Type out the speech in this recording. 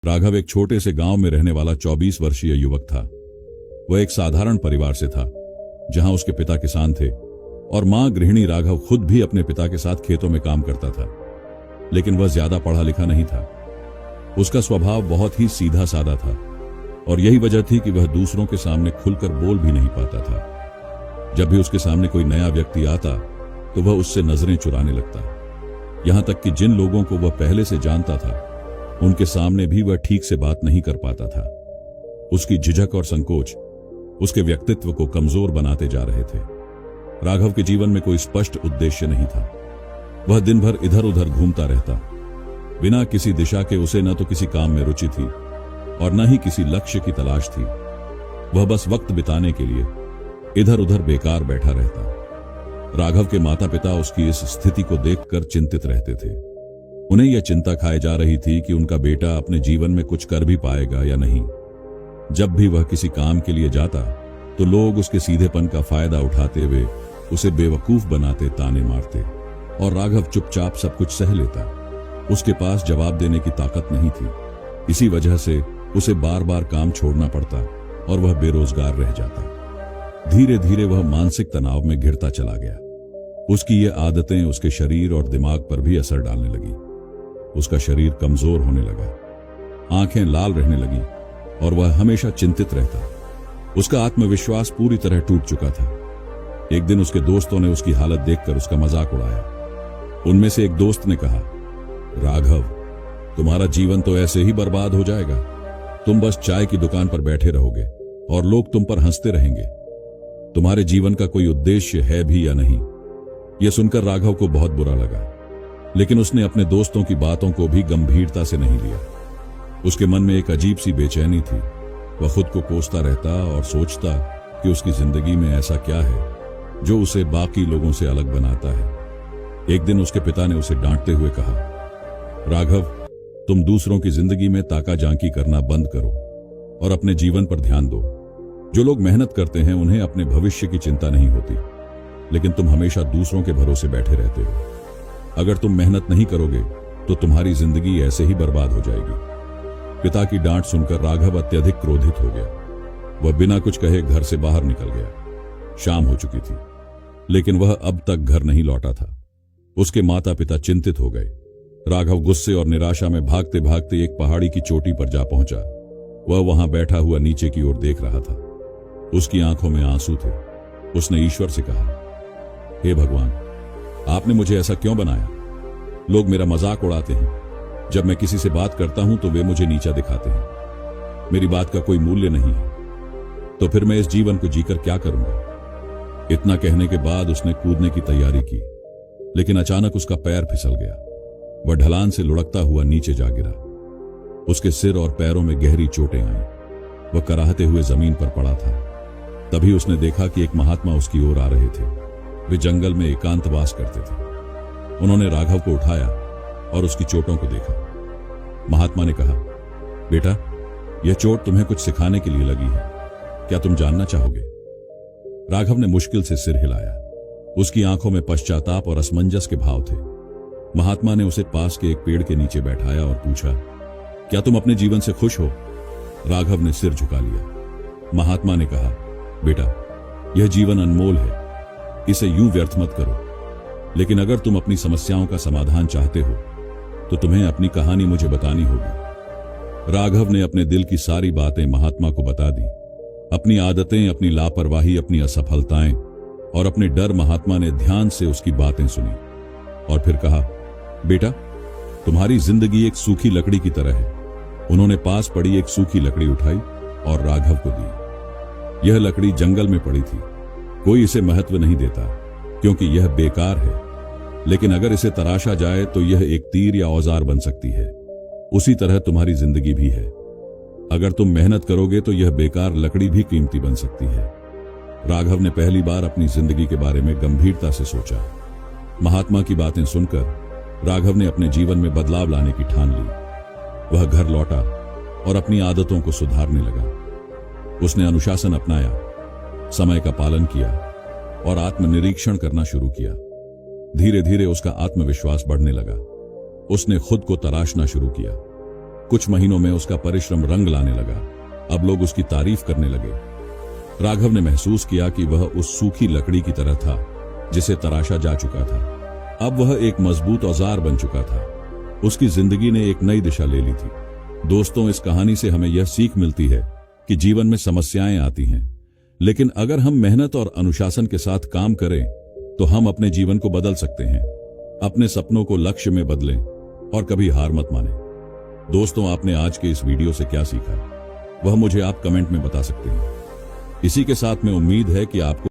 राघव एक छोटे से गांव में रहने वाला 24 वर्षीय युवक था। वह एक साधारण परिवार से था, जहां उसके पिता किसान थे और मां गृहिणी। राघव खुद भी अपने पिता के साथ खेतों में काम करता था, लेकिन वह ज्यादा पढ़ा लिखा नहीं था। उसका स्वभाव बहुत ही सीधा साधा था और यही वजह थी कि वह दूसरों के सामने खुलकर बोल भी नहीं पाता था। जब भी उसके सामने कोई नया व्यक्ति आता तो वह उससे नजरें चुराने लगता। यहां तक कि जिन लोगों को वह पहले से जानता था, उनके सामने भी वह ठीक से बात नहीं कर पाता था। उसकी झिझक और संकोच उसके व्यक्तित्व को कमजोर बनाते जा रहे थे। राघव के जीवन में कोई स्पष्ट उद्देश्य नहीं था। वह दिन भर इधर उधर घूमता रहता। बिना किसी दिशा के उसे न तो किसी काम में रुचि थी और न ही किसी लक्ष्य की तलाश थी। वह बस वक्त बिताने के लिए इधर उधर बेकार बैठा रहता। राघव के माता पिता उसकी इस स्थिति को देखकर चिंतित रहते थे। उन्हें यह चिंता खाए जा रही थी कि उनका बेटा अपने जीवन में कुछ कर भी पाएगा या नहीं। जब भी वह किसी काम के लिए जाता तो लोग उसके सीधेपन का फायदा उठाते हुए उसे बेवकूफ बनाते, ताने मारते और राघव चुपचाप सब कुछ सह लेता। उसके पास जवाब देने की ताकत नहीं थी। इसी वजह से उसे बार बार काम छोड़ना पड़ता और वह बेरोजगार रह जाता। धीरे धीरे वह मानसिक तनाव में घिरता चला गया। उसकी ये आदतें उसके शरीर और दिमाग पर भी असर डालने लगी। उसका शरीर कमजोर होने लगा, आंखें लाल रहने लगी और वह हमेशा चिंतित रहता। उसका आत्मविश्वास पूरी तरह टूट चुका था। एक दिन उसके दोस्तों ने उसकी हालत देखकर उसका मजाक उड़ाया। उनमें से एक दोस्त ने कहा, राघव, तुम्हारा जीवन तो ऐसे ही बर्बाद हो जाएगा। तुम बस चाय की दुकान पर बैठे रहोगे और लोग तुम पर हंसते रहेंगे। तुम्हारे जीवन का कोई उद्देश्य है भी या नहीं। यह सुनकर राघव को बहुत बुरा लगा, लेकिन उसने अपने दोस्तों की बातों को भी गंभीरता से नहीं लिया। उसके मन में एक अजीब सी बेचैनी थी। वह खुद को कोसता रहता और सोचता कि उसकी जिंदगी में ऐसा क्या है जो उसे बाकी लोगों से अलग बनाता है। एक दिन उसके पिता ने उसे डांटते हुए कहा, राघव, तुम दूसरों की जिंदगी में ताका झांकी करना बंद करो और अपने जीवन पर ध्यान दो। जो लोग मेहनत करते हैं उन्हें अपने भविष्य की चिंता नहीं होती, लेकिन तुम हमेशा दूसरों के भरोसे बैठे रहते हो। अगर तुम मेहनत नहीं करोगे तो तुम्हारी जिंदगी ऐसे ही बर्बाद हो जाएगी। पिता की डांट सुनकर राघव अत्यधिक क्रोधित हो गया। वह बिना कुछ कहे घर से बाहर निकल गया। शाम हो चुकी थी, लेकिन वह अब तक घर नहीं लौटा था। उसके माता पिता चिंतित हो गए। राघव गुस्से और निराशा में भागते भागते एक पहाड़ी की चोटी पर जा पहुंचा। वह वहां बैठा हुआ नीचे की ओर देख रहा था। उसकी आंखों में आंसू थे। उसने ईश्वर से कहा, हे भगवान, आपने मुझे ऐसा क्यों बनाया? लोग मेरा मजाक उड़ाते हैं। जब मैं किसी से बात करता हूं तो वे मुझे नीचा दिखाते हैं। मेरी बात का कोई मूल्य नहीं है, तो फिर मैं इस जीवन को जीकर क्या करूंगा? इतना कहने के बाद उसने कूदने की तैयारी की, लेकिन अचानक उसका पैर फिसल गया। वह ढलान से लुढ़कता हुआ नीचे जा गिरा। उसके सिर और पैरों में गहरी चोटें आईं। वह कराहते हुए जमीन पर पड़ा था। तभी उसने देखा कि एक महात्मा उसकी ओर आ रहे थे। वे जंगल में एकांतवास करते थे। उन्होंने राघव को उठाया और उसकी चोटों को देखा। महात्मा ने कहा, बेटा, यह चोट तुम्हें कुछ सिखाने के लिए लगी है। क्या तुम जानना चाहोगे? राघव ने मुश्किल से सिर हिलाया। उसकी आंखों में पश्चाताप और असमंजस के भाव थे। महात्मा ने उसे पास के एक पेड़ के नीचे बैठाया और पूछा, क्या तुम अपने जीवन से खुश हो? राघव ने सिर झुका लिया। महात्मा ने कहा, बेटा, यह जीवन अनमोल है, इसे यूं व्यर्थ मत करो। लेकिन अगर तुम अपनी समस्याओं का समाधान चाहते हो तो तुम्हें अपनी कहानी मुझे बतानी होगी। राघव ने अपने दिल की सारी बातें महात्मा को बता दी। अपनी आदतें, अपनी लापरवाही, अपनी असफलताएं और अपने डर। महात्मा ने ध्यान से उसकी बातें सुनी और फिर कहा, बेटा, तुम्हारी जिंदगी एक सूखी लकड़ी की तरह है। उन्होंने पास पड़ी एक सूखी लकड़ी उठाई और राघव को दी। यह लकड़ी जंगल में पड़ी थी। कोई इसे महत्व नहीं देता क्योंकि यह बेकार है, लेकिन अगर इसे तराशा जाए तो यह एक तीर या औजार बन सकती है। उसी तरह तुम्हारी जिंदगी भी है। अगर तुम मेहनत करोगे तो यह बेकार लकड़ी भी कीमती बन सकती है। राघव ने पहली बार अपनी जिंदगी के बारे में गंभीरता से सोचा। महात्मा की बातें सुनकर राघव ने अपने जीवन में बदलाव लाने की ठान ली। वह घर लौटा और अपनी आदतों को सुधारने लगा। उसने अनुशासन अपनाया, समय का पालन किया और आत्मनिरीक्षण करना शुरू किया। धीरे धीरे उसका आत्मविश्वास बढ़ने लगा। उसने खुद को तराशना शुरू किया। कुछ महीनों में उसका परिश्रम रंग लाने लगा। अब लोग उसकी तारीफ करने लगे। राघव ने महसूस किया कि वह उस सूखी लकड़ी की तरह था जिसे तराशा जा चुका था। अब वह एक मजबूत औजार बन चुका था। उसकी जिंदगी ने एक नई दिशा ले ली थी। दोस्तों, इस कहानी से हमें यह सीख मिलती है कि जीवन में समस्याएं आती हैं, लेकिन अगर हम मेहनत और अनुशासन के साथ काम करें तो हम अपने जीवन को बदल सकते हैं। अपने सपनों को लक्ष्य में बदलें और कभी हार मत मानें। दोस्तों, आपने आज के इस वीडियो से क्या सीखा, वह मुझे आप कमेंट में बता सकते हैं। इसी के साथ में उम्मीद है कि आपको